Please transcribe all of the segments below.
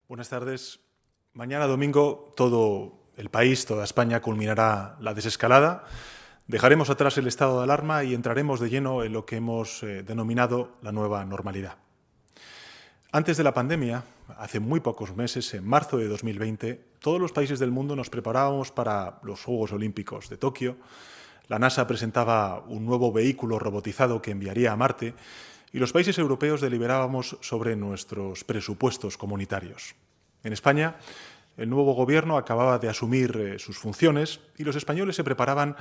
Buenas tardes. Mañana domingo todo el país, toda España culminará la desescalada. Dejaremos atrás el estado de alarma y entraremos de lleno en lo que hemos denominado la nueva normalidad. Antes de la pandemia, hace muy pocos meses, en marzo de 2020, todos los países del mundo nos preparábamos para los Juegos Olímpicos de Tokio. La NASA presentaba un nuevo vehículo robotizado que enviaría a Marte y los países europeos deliberábamos sobre nuestros presupuestos comunitarios. En España, el nuevo gobierno acababa de asumir sus funciones y los españoles se preparaban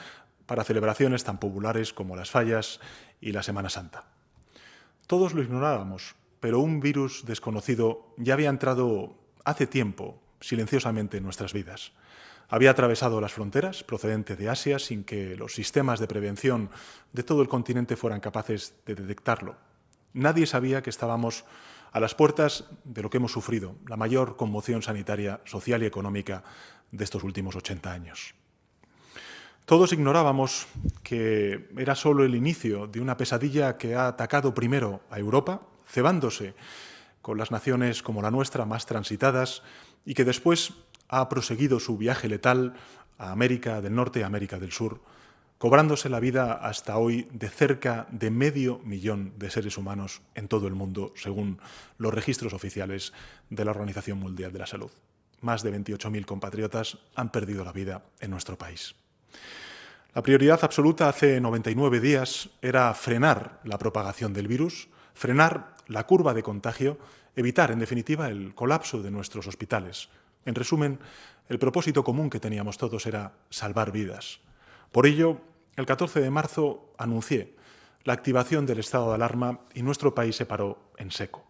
para celebraciones tan populares como las Fallas y la Semana Santa. Todos lo ignorábamos, pero un virus desconocido ya había entrado hace tiempo silenciosamente en nuestras vidas. Había atravesado las fronteras procedente de Asia sin que los sistemas de prevención de todo el continente fueran capaces de detectarlo. Nadie sabía que estábamos a las puertas de lo que hemos sufrido, la mayor conmoción sanitaria, social y económica de estos últimos 80 años. Todos ignorábamos que era solo el inicio de una pesadilla que ha atacado primero a Europa, cebándose con las naciones como la nuestra más transitadas y que después ha proseguido su viaje letal a América del Norte y América del Sur, cobrándose la vida hasta hoy de cerca de 500.000 de seres humanos en todo el mundo, según los registros oficiales de la Organización Mundial de la Salud. Más de 28.000 compatriotas han perdido la vida en nuestro país. La prioridad absoluta hace 99 días era frenar la propagación del virus, frenar la curva de contagio, evitar, en definitiva, el colapso de nuestros hospitales. En resumen, el propósito común que teníamos todos era salvar vidas. Por ello, el 14 de marzo anuncié la activación del estado de alarma y nuestro país se paró en seco.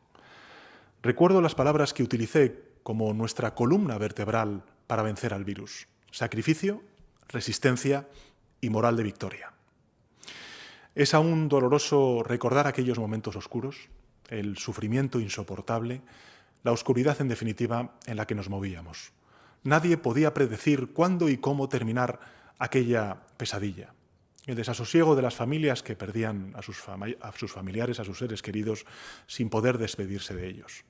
Recuerdo las palabras que utilicé como nuestra columna vertebral para vencer al virus: sacrificio, resistencia y moral de victoria. Es aún doloroso recordar aquellos momentos oscuros, el sufrimiento insoportable, la oscuridad en definitiva en la que nos movíamos. Nadie podía predecir cuándo y cómo terminar aquella pesadilla. El desasosiego de las familias que perdían a sus familiares, a sus seres queridos, sin poder despedirse de ellos.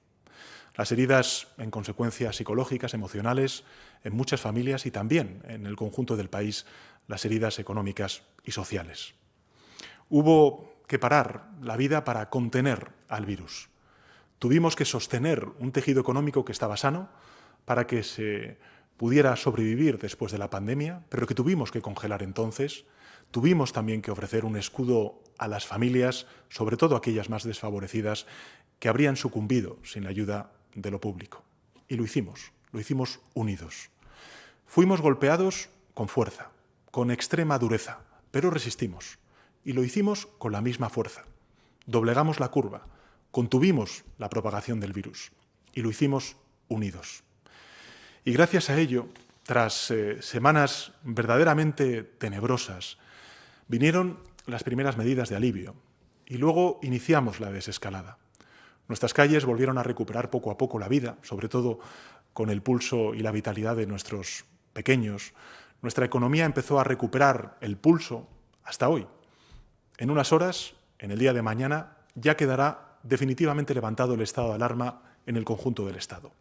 Las heridas, en consecuencias psicológicas, emocionales, en muchas familias y también en el conjunto del país, las heridas económicas y sociales. Hubo que parar la vida para contener al virus. Tuvimos que sostener un tejido económico que estaba sano para que se pudiera sobrevivir después de la pandemia, pero que tuvimos que congelar entonces. Tuvimos también que ofrecer un escudo a las familias, sobre todo aquellas más desfavorecidas, que habrían sucumbido sin la ayuda de lo público. Y lo hicimos unidos. Fuimos golpeados con fuerza, con extrema dureza, pero resistimos. Y lo hicimos con la misma fuerza. Doblegamos la curva, contuvimos la propagación del virus y lo hicimos unidos. Y gracias a ello, tras semanas verdaderamente tenebrosas, vinieron las primeras medidas de alivio y luego iniciamos la desescalada. Nuestras calles volvieron a recuperar poco a poco la vida, sobre todo con el pulso y la vitalidad de nuestros pequeños. Nuestra economía empezó a recuperar el pulso hasta hoy. En unas horas, en el día de mañana, ya quedará definitivamente levantado el estado de alarma en el conjunto del Estado.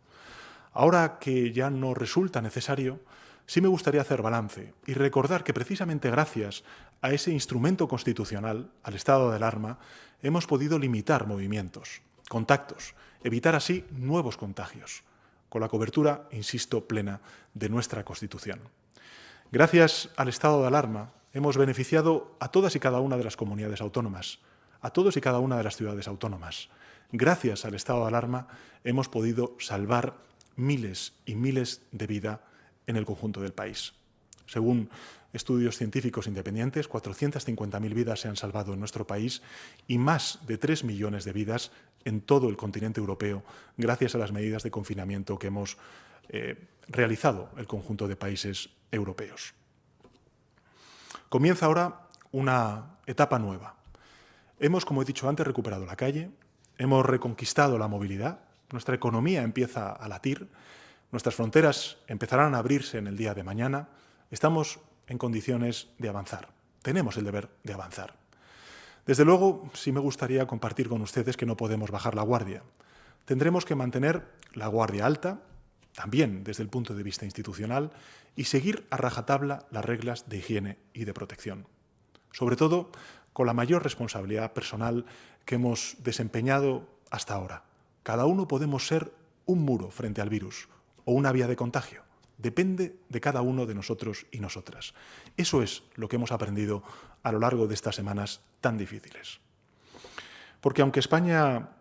Ahora que ya no resulta necesario, sí me gustaría hacer balance y recordar que precisamente gracias a ese instrumento constitucional, al estado de alarma, hemos podido limitar movimientos, contactos, evitar así nuevos contagios, con la cobertura, insisto, plena de nuestra Constitución. Gracias al estado de alarma hemos beneficiado a todas y cada una de las comunidades autónomas, a todos y cada una de las ciudades autónomas. Gracias al estado de alarma hemos podido salvar miles y miles de vidas en el conjunto del país. Según estudios científicos independientes, 450.000 vidas se han salvado en nuestro país y más de 3 millones de vidas en todo el continente europeo gracias a las medidas de confinamiento que hemos realizado el conjunto de países europeos. Comienza ahora una etapa nueva. Hemos, como he dicho antes, recuperado la calle, hemos reconquistado la movilidad, nuestra economía empieza a latir, nuestras fronteras empezarán a abrirse en el día de mañana, estamos en condiciones de avanzar, tenemos el deber de avanzar. Desde luego, sí me gustaría compartir con ustedes que no podemos bajar la guardia. Tendremos que mantener la guardia alta, también desde el punto de vista institucional, y seguir a rajatabla las reglas de higiene y de protección. Sobre todo, con la mayor responsabilidad personal que hemos desempeñado hasta ahora. Cada uno podemos ser un muro frente al virus o una vía de contagio. Depende de cada uno de nosotros y nosotras. Eso es lo que hemos aprendido a lo largo de estas semanas tan difíciles. Porque aunque España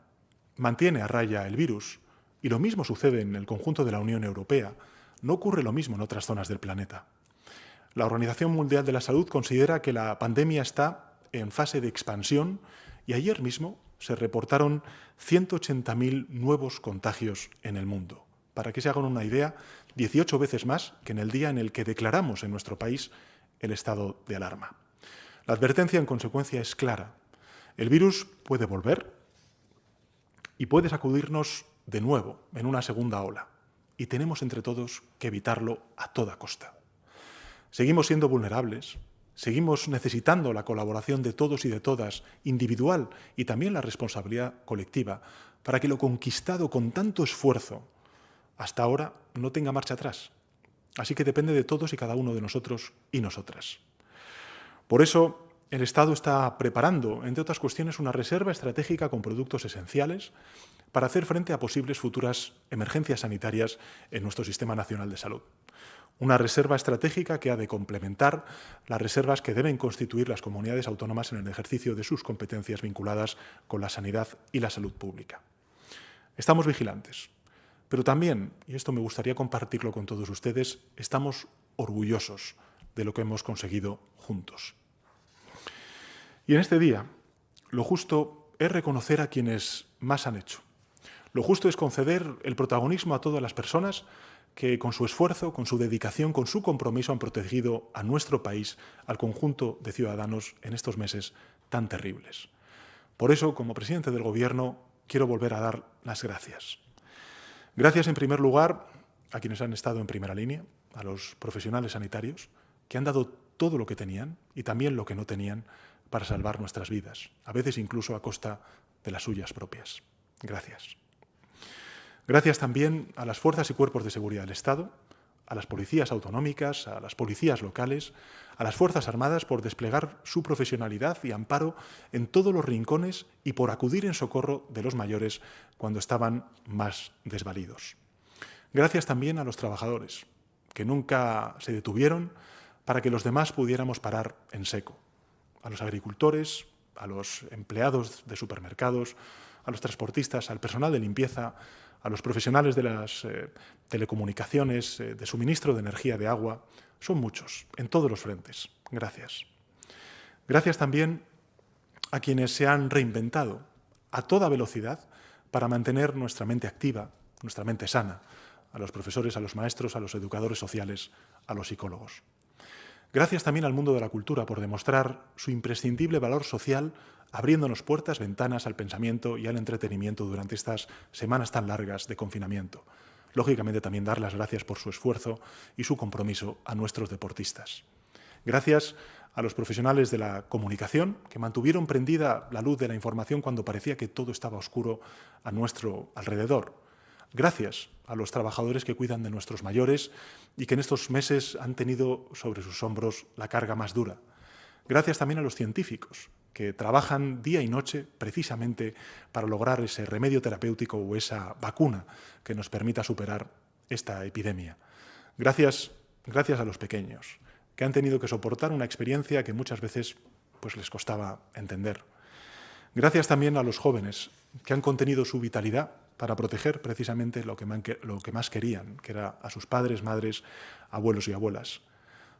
mantiene a raya el virus, y lo mismo sucede en el conjunto de la Unión Europea, no ocurre lo mismo en otras zonas del planeta. La Organización Mundial de la Salud considera que la pandemia está en fase de expansión y ayer mismo se reportaron 180.000 nuevos contagios en el mundo. Para que se hagan una idea, 18 veces más que en el día en el que declaramos en nuestro país el estado de alarma. La advertencia, en consecuencia, es clara. El virus puede volver y puede sacudirnos de nuevo en una segunda ola. Y tenemos entre todos que evitarlo a toda costa. Seguimos siendo vulnerables, seguimos necesitando la colaboración de todos y de todas, individual y también la responsabilidad colectiva, para que lo conquistado con tanto esfuerzo hasta ahora no tenga marcha atrás. Así que depende de todos y cada uno de nosotros y nosotras. Por eso, el Estado está preparando, entre otras cuestiones, una reserva estratégica con productos esenciales para hacer frente a posibles futuras emergencias sanitarias en nuestro Sistema Nacional de Salud. Una reserva estratégica que ha de complementar las reservas que deben constituir las comunidades autónomas en el ejercicio de sus competencias vinculadas con la sanidad y la salud pública. Estamos vigilantes, pero también, y esto me gustaría compartirlo con todos ustedes, estamos orgullosos de lo que hemos conseguido juntos. Y en este día, lo justo es reconocer a quienes más han hecho. Lo justo es conceder el protagonismo a todas las personas que con su esfuerzo, con su dedicación, con su compromiso han protegido a nuestro país, al conjunto de ciudadanos en estos meses tan terribles. Por eso, como presidente del Gobierno, quiero volver a dar las gracias. Gracias, en primer lugar, a quienes han estado en primera línea, a los profesionales sanitarios, que han dado todo lo que tenían y también lo que no tenían para salvar nuestras vidas, a veces incluso a costa de las suyas propias. Gracias. Gracias también a las fuerzas y cuerpos de seguridad del Estado, a las policías autonómicas, a las policías locales, a las Fuerzas Armadas por desplegar su profesionalidad y amparo en todos los rincones y por acudir en socorro de los mayores cuando estaban más desvalidos. Gracias también a los trabajadores, que nunca se detuvieron para que los demás pudiéramos parar en seco. A los agricultores, a los empleados de supermercados, a los transportistas, al personal de limpieza, a los profesionales de las telecomunicaciones, de suministro de energía, de agua. Son muchos, en todos los frentes. Gracias. Gracias también a quienes se han reinventado a toda velocidad para mantener nuestra mente activa, nuestra mente sana, a los profesores, a los maestros, a los educadores sociales, a los psicólogos. Gracias también al mundo de la cultura por demostrar su imprescindible valor social, abriéndonos puertas, ventanas al pensamiento y al entretenimiento durante estas semanas tan largas de confinamiento. Lógicamente también dar las gracias por su esfuerzo y su compromiso a nuestros deportistas. Gracias a los profesionales de la comunicación que mantuvieron prendida la luz de la información cuando parecía que todo estaba oscuro a nuestro alrededor. Gracias a los trabajadores que cuidan de nuestros mayores y que en estos meses han tenido sobre sus hombros la carga más dura. Gracias también a los científicos que trabajan día y noche precisamente para lograr ese remedio terapéutico o esa vacuna que nos permita superar esta epidemia. Gracias a los pequeños, que han tenido que soportar una experiencia que muchas veces les costaba entender. Gracias también a los jóvenes, que han contenido su vitalidad para proteger precisamente lo que más querían, que era a sus padres, madres, abuelos y abuelas.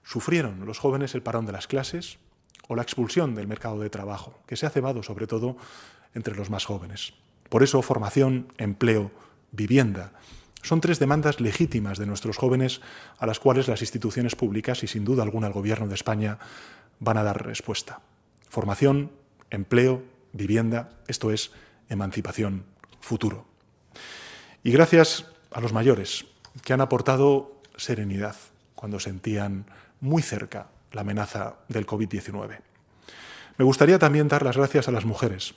Sufrieron los jóvenes el parón de las clases o la expulsión del mercado de trabajo, que se ha cebado sobre todo entre los más jóvenes. Por eso, formación, empleo, vivienda son tres demandas legítimas de nuestros jóvenes a las cuales las instituciones públicas y sin duda alguna el Gobierno de España van a dar respuesta. Formación, empleo, vivienda, esto es emancipación, futuro. Y gracias a los mayores que han aportado serenidad cuando sentían muy cerca la amenaza del COVID-19. Me gustaría también dar las gracias a las mujeres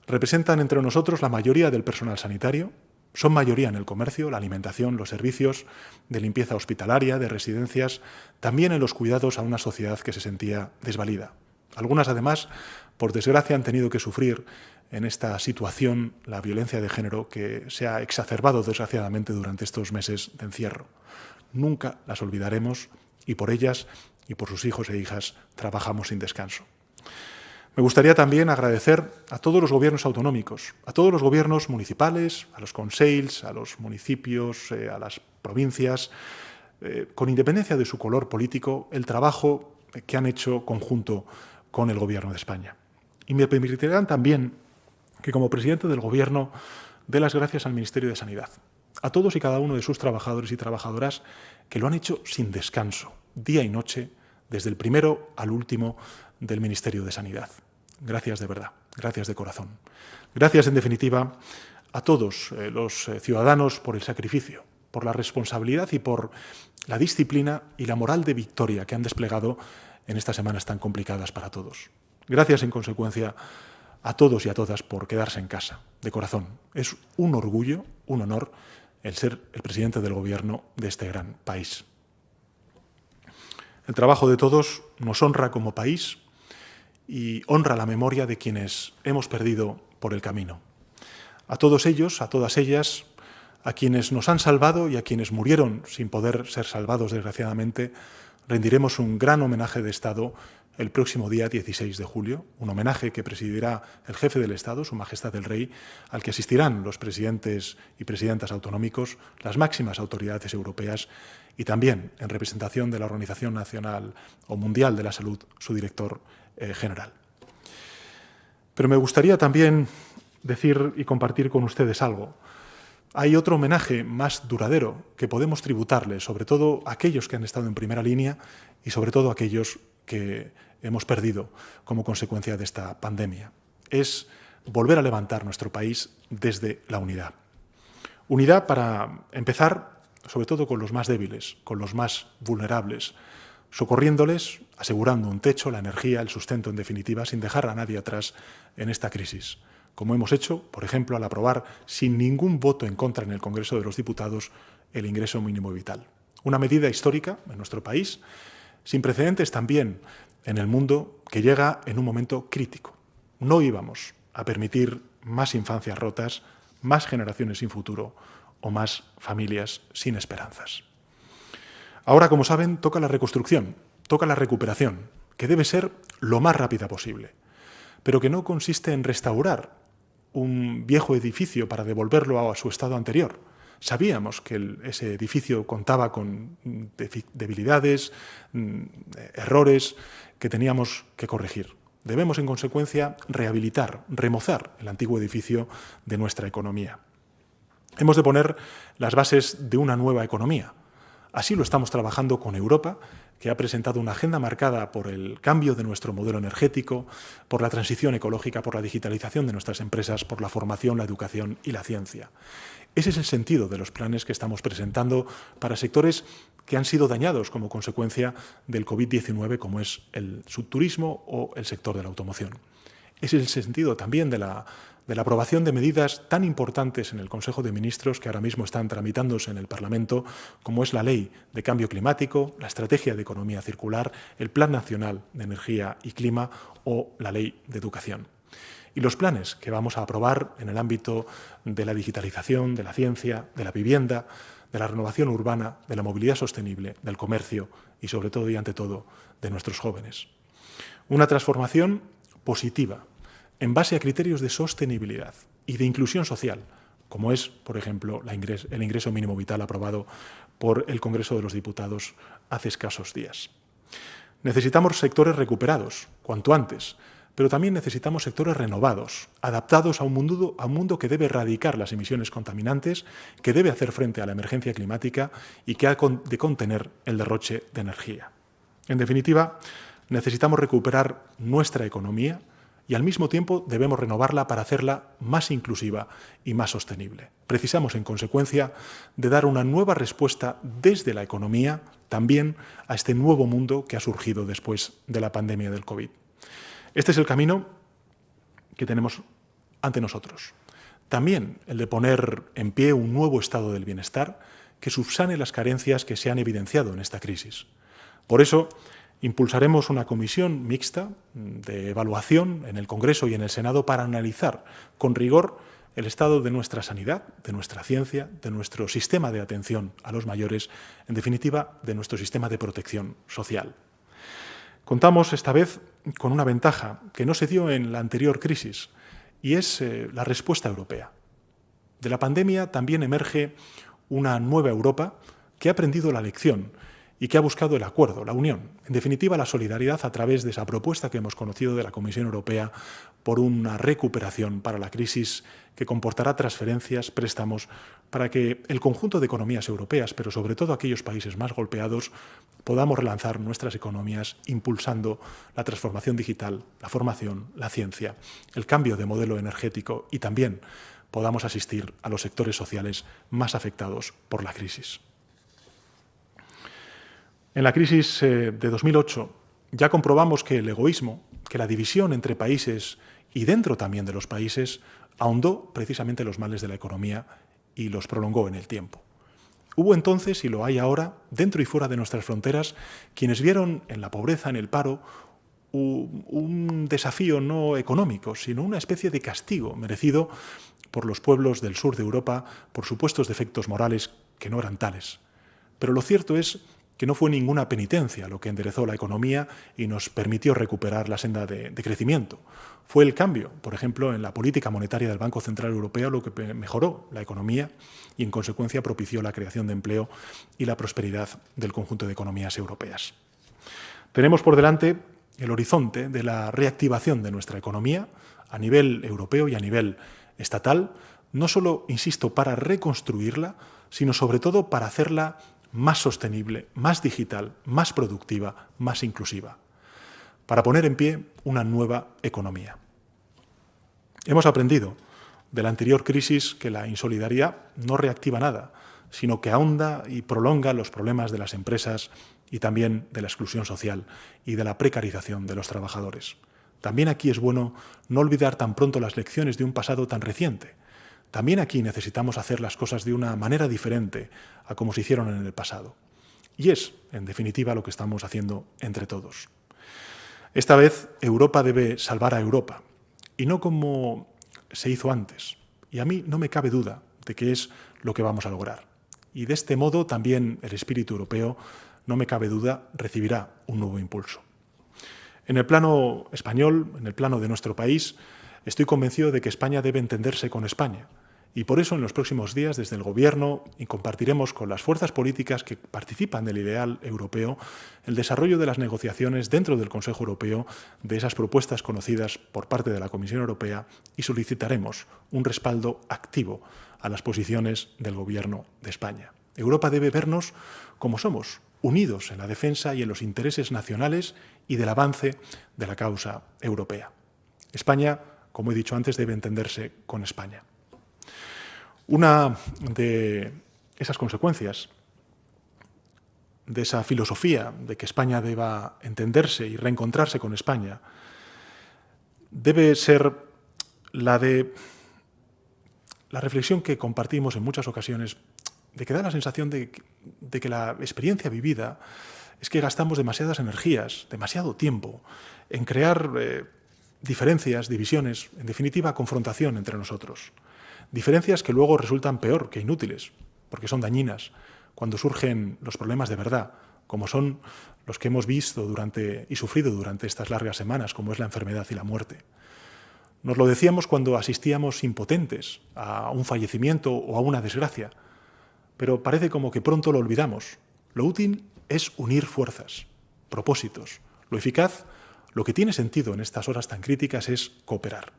Representan entre nosotros la mayoría del personal sanitario, son mayoría en el comercio, la alimentación, los servicios de limpieza hospitalaria, de residencias, también en los cuidados a una sociedad que se sentía desvalida. Algunas, además, por desgracia, han tenido que sufrir en esta situación la violencia de género que se ha exacerbado, desgraciadamente, durante estos meses de encierro. Nunca las olvidaremos y por ellas y por sus hijos e hijas trabajamos sin descanso. Me gustaría también agradecer a todos los gobiernos autonómicos, a todos los gobiernos municipales, a los consells, a los municipios, a las provincias, con independencia de su color político, el trabajo que han hecho conjunto con el Gobierno de España. Y me permitirán también que, como presidente del Gobierno, dé las gracias al Ministerio de Sanidad, a todos y cada uno de sus trabajadores y trabajadoras que lo han hecho sin descanso, día y noche, desde el primero al último del Ministerio de Sanidad. Gracias de verdad, gracias de corazón. Gracias, en definitiva, a todos los ciudadanos por el sacrificio, por la responsabilidad y por la disciplina y la moral de victoria que han desplegado en estas semanas tan complicadas para todos. Gracias, en consecuencia, a todos y a todas por quedarse en casa, de corazón. Es un orgullo, un honor, el ser el presidente del Gobierno de este gran país. El trabajo de todos nos honra como país y honra la memoria de quienes hemos perdido por el camino. A todos ellos, a todas ellas, a quienes nos han salvado y a quienes murieron sin poder ser salvados, desgraciadamente, rendiremos un gran homenaje de Estado el próximo día 16 de julio, un homenaje que presidirá el jefe del Estado, Su Majestad el Rey, al que asistirán los presidentes y presidentas autonómicos, las máximas autoridades europeas y también, en representación de la Organización Nacional o Mundial de la Salud, su director general. Pero me gustaría también decir y compartir con ustedes algo. Hay otro homenaje más duradero que podemos tributarles, sobre todo a aquellos que han estado en primera línea y sobre todo a aquellos que hemos perdido como consecuencia de esta pandemia. Es volver a levantar nuestro país desde la unidad. Unidad para empezar, sobre todo con los más débiles, con los más vulnerables, socorriéndoles, asegurando un techo, la energía, el sustento, en definitiva, sin dejar a nadie atrás en esta crisis, como hemos hecho, por ejemplo, al aprobar sin ningún voto en contra en el Congreso de los Diputados el ingreso mínimo vital. Una medida histórica en nuestro país, sin precedentes también en el mundo, que llega en un momento crítico. No íbamos a permitir más infancias rotas, más generaciones sin futuro o más familias sin esperanzas. Ahora, como saben, toca la reconstrucción, toca la recuperación, que debe ser lo más rápida posible, pero que no consiste en restaurar un viejo edificio para devolverlo a su estado anterior. Sabíamos que ese edificio contaba con debilidades, errores que teníamos que corregir. Debemos, en consecuencia, rehabilitar, remozar el antiguo edificio de nuestra economía. Hemos de poner las bases de una nueva economía. Así lo estamos trabajando con Europa, que ha presentado una agenda marcada por el cambio de nuestro modelo energético, por la transición ecológica, por la digitalización de nuestras empresas, por la formación, la educación y la ciencia. Ese es el sentido de los planes que estamos presentando para sectores que han sido dañados como consecuencia del COVID-19, como es el subturismo o el sector de la automoción. Ese es el sentido también de la aprobación de medidas tan importantes en el Consejo de Ministros que ahora mismo están tramitándose en el Parlamento, como es la Ley de Cambio Climático, la Estrategia de Economía Circular, el Plan Nacional de Energía y Clima o la Ley de Educación. Y los planes que vamos a aprobar en el ámbito de la digitalización, de la ciencia, de la vivienda, de la renovación urbana, de la movilidad sostenible, del comercio y, sobre todo y ante todo, de nuestros jóvenes. Una transformación positiva, en base a criterios de sostenibilidad y de inclusión social, como es, por ejemplo, el ingreso mínimo vital aprobado por el Congreso de los Diputados hace escasos días. Necesitamos sectores recuperados, cuanto antes, pero también necesitamos sectores renovados, adaptados a un mundo que debe erradicar las emisiones contaminantes, que debe hacer frente a la emergencia climática y que ha de contener el derroche de energía. En definitiva, necesitamos recuperar nuestra economía, y al mismo tiempo debemos renovarla para hacerla más inclusiva y más sostenible. Precisamos, en consecuencia, de dar una nueva respuesta desde la economía también a este nuevo mundo que ha surgido después de la pandemia del COVID. Este es el camino que tenemos ante nosotros. También el de poner en pie un nuevo estado del bienestar que subsane las carencias que se han evidenciado en esta crisis. Por eso, impulsaremos una comisión mixta de evaluación en el Congreso y en el Senado para analizar con rigor el estado de nuestra sanidad, de nuestra ciencia, de nuestro sistema de atención a los mayores, en definitiva, de nuestro sistema de protección social. Contamos esta vez con una ventaja que no se dio en la anterior crisis, y es la respuesta europea. De la pandemia también emerge una nueva Europa que ha aprendido la lección y que ha buscado el acuerdo, la unión, en definitiva la solidaridad a través de esa propuesta que hemos conocido de la Comisión Europea por una recuperación para la crisis que comportará transferencias, préstamos, para que el conjunto de economías europeas, pero sobre todo aquellos países más golpeados, podamos relanzar nuestras economías impulsando la transformación digital, la formación, la ciencia, el cambio de modelo energético y también podamos asistir a los sectores sociales más afectados por la crisis. En la crisis de 2008 ya comprobamos que el egoísmo, que la división entre países y dentro también de los países ahondó precisamente los males de la economía y los prolongó en el tiempo. Hubo entonces, y lo hay ahora, dentro y fuera de nuestras fronteras, quienes vieron en la pobreza, en el paro, un desafío no económico, sino una especie de castigo merecido por los pueblos del sur de Europa por supuestos defectos morales que no eran tales. Pero lo cierto es que no fue ninguna penitencia lo que enderezó la economía y nos permitió recuperar la senda de crecimiento. Fue el cambio, por ejemplo, en la política monetaria del Banco Central Europeo lo que mejoró la economía y, en consecuencia, propició la creación de empleo y la prosperidad del conjunto de economías europeas. Tenemos por delante el horizonte de la reactivación de nuestra economía a nivel europeo y a nivel estatal, no solo, insisto, para reconstruirla, sino sobre todo para hacerla más sostenible, más digital, más productiva, más inclusiva, para poner en pie una nueva economía. Hemos aprendido de la anterior crisis que la insolidaridad no reactiva nada, sino que ahonda y prolonga los problemas de las empresas y también de la exclusión social y de la precarización de los trabajadores. También aquí es bueno no olvidar tan pronto las lecciones de un pasado tan reciente. También aquí necesitamos hacer las cosas de una manera diferente a como se hicieron en el pasado. Y es, en definitiva, lo que estamos haciendo entre todos. Esta vez Europa debe salvar a Europa, y no como se hizo antes. Y a mí no me cabe duda de que es lo que vamos a lograr. Y de este modo también el espíritu europeo, no me cabe duda, recibirá un nuevo impulso. En el plano español, en el plano de nuestro país, estoy convencido de que España debe entenderse con España. Y por eso en los próximos días, desde el Gobierno, y compartiremos con las fuerzas políticas que participan del ideal europeo el desarrollo de las negociaciones dentro del Consejo Europeo de esas propuestas conocidas por parte de la Comisión Europea y solicitaremos un respaldo activo a las posiciones del Gobierno de España. Europa debe vernos como somos, unidos en la defensa y en los intereses nacionales y del avance de la causa europea. España, como he dicho antes, debe entenderse con España. Una de esas consecuencias, de esa filosofía de que España deba entenderse y reencontrarse con España, debe ser la de la reflexión que compartimos en muchas ocasiones, de que da la sensación de que la experiencia vivida es que gastamos demasiadas energías, demasiado tiempo en crear diferencias, divisiones, en definitiva, confrontación entre nosotros. Diferencias que luego resultan peor que inútiles, porque son dañinas, cuando surgen los problemas de verdad, como son los que hemos visto y sufrido durante estas largas semanas, como es la enfermedad y la muerte. Nos lo decíamos cuando asistíamos impotentes a un fallecimiento o a una desgracia, pero parece como que pronto lo olvidamos. Lo útil es unir fuerzas, propósitos. Lo eficaz, lo que tiene sentido en estas horas tan críticas es cooperar.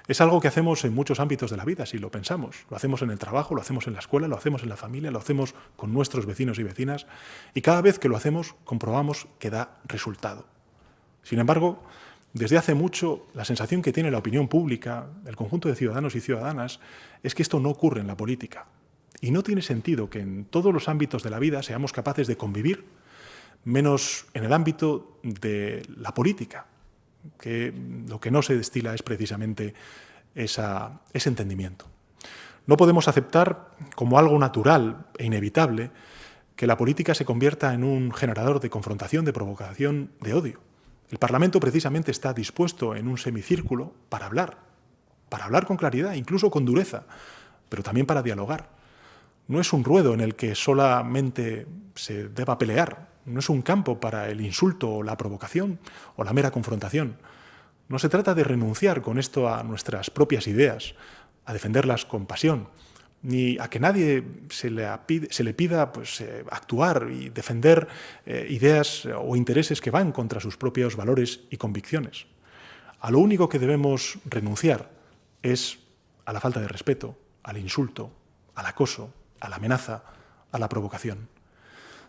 Es algo que hacemos en muchos ámbitos de la vida, si lo pensamos. Lo hacemos en el trabajo, lo hacemos en la escuela, lo hacemos en la familia, lo hacemos con nuestros vecinos y vecinas, y cada vez que lo hacemos comprobamos que da resultado. Sin embargo, desde hace mucho la sensación que tiene la opinión pública, el conjunto de ciudadanos y ciudadanas, es que esto no ocurre en la política. Y no tiene sentido que en todos los ámbitos de la vida seamos capaces de convivir, menos en el ámbito de la política, que lo que no se destila es precisamente ese entendimiento. No podemos aceptar como algo natural e inevitable que la política se convierta en un generador de confrontación, de provocación, de odio. El Parlamento precisamente está dispuesto en un semicírculo para hablar con claridad, incluso con dureza, pero también para dialogar. No es un ruedo en el que solamente se deba pelear, no es un campo para el insulto o la provocación o la mera confrontación. No se trata de renunciar con esto a nuestras propias ideas, a defenderlas con pasión, ni a que nadie se le pida actuar y defender ideas o intereses que van contra sus propios valores y convicciones. A lo único que debemos renunciar es a la falta de respeto, al insulto, al acoso, a la amenaza, a la provocación.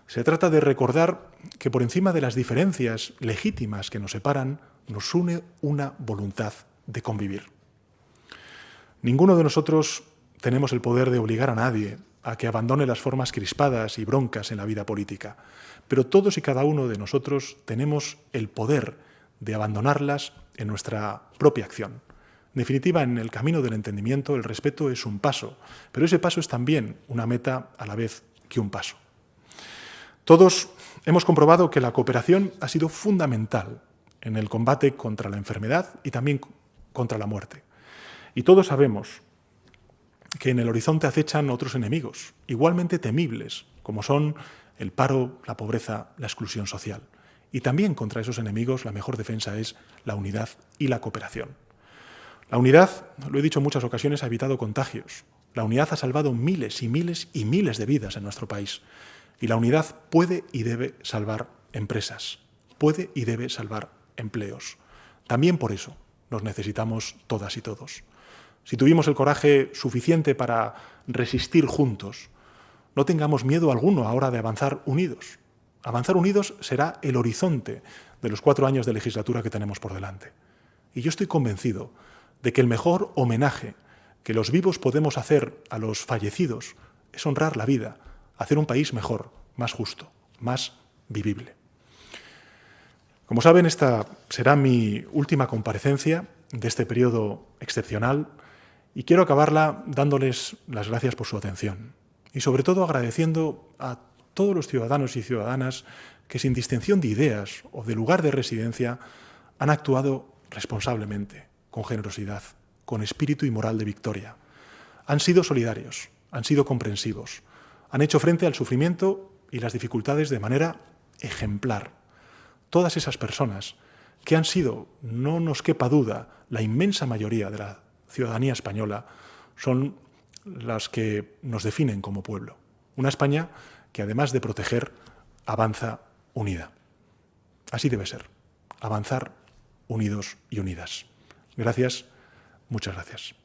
Se trata de recordar que por encima de las diferencias legítimas que nos separan, nos une una voluntad de convivir. Ninguno de nosotros tenemos el poder de obligar a nadie a que abandone las formas crispadas y broncas en la vida política, pero todos y cada uno de nosotros tenemos el poder de abandonarlas en nuestra propia acción. En definitiva, en el camino del entendimiento, el respeto es un paso, pero ese paso es también una meta a la vez que un paso. Todos hemos comprobado que la cooperación ha sido fundamental en el combate contra la enfermedad y también contra la muerte. Y todos sabemos que en el horizonte acechan otros enemigos, igualmente temibles, como son el paro, la pobreza, la exclusión social. Y también contra esos enemigos la mejor defensa es la unidad y la cooperación. La unidad, lo he dicho en muchas ocasiones, ha evitado contagios. La unidad ha salvado miles y miles y miles de vidas en nuestro país. Y la unidad puede y debe salvar empresas, puede y debe salvar empleos. También por eso nos necesitamos todas y todos. Si tuvimos el coraje suficiente para resistir juntos, no tengamos miedo alguno ahora de avanzar unidos. Avanzar unidos será el horizonte de los 4 años de legislatura que tenemos por delante. Y yo estoy convencido de que el mejor homenaje que los vivos podemos hacer a los fallecidos es honrar la vida, hacer un país mejor, más justo, más vivible. Como saben, esta será mi última comparecencia de este periodo excepcional y quiero acabarla dándoles las gracias por su atención y sobre todo agradeciendo a todos los ciudadanos y ciudadanas que sin distinción de ideas o de lugar de residencia han actuado responsablemente, con generosidad, con espíritu y moral de victoria. Han sido solidarios, han sido comprensivos, han hecho frente al sufrimiento y las dificultades de manera ejemplar. Todas esas personas que han sido, no nos quepa duda, la inmensa mayoría de la ciudadanía española, son las que nos definen como pueblo. Una España que, además de proteger, avanza unida. Así debe ser, avanzar unidos y unidas. Gracias, muchas gracias.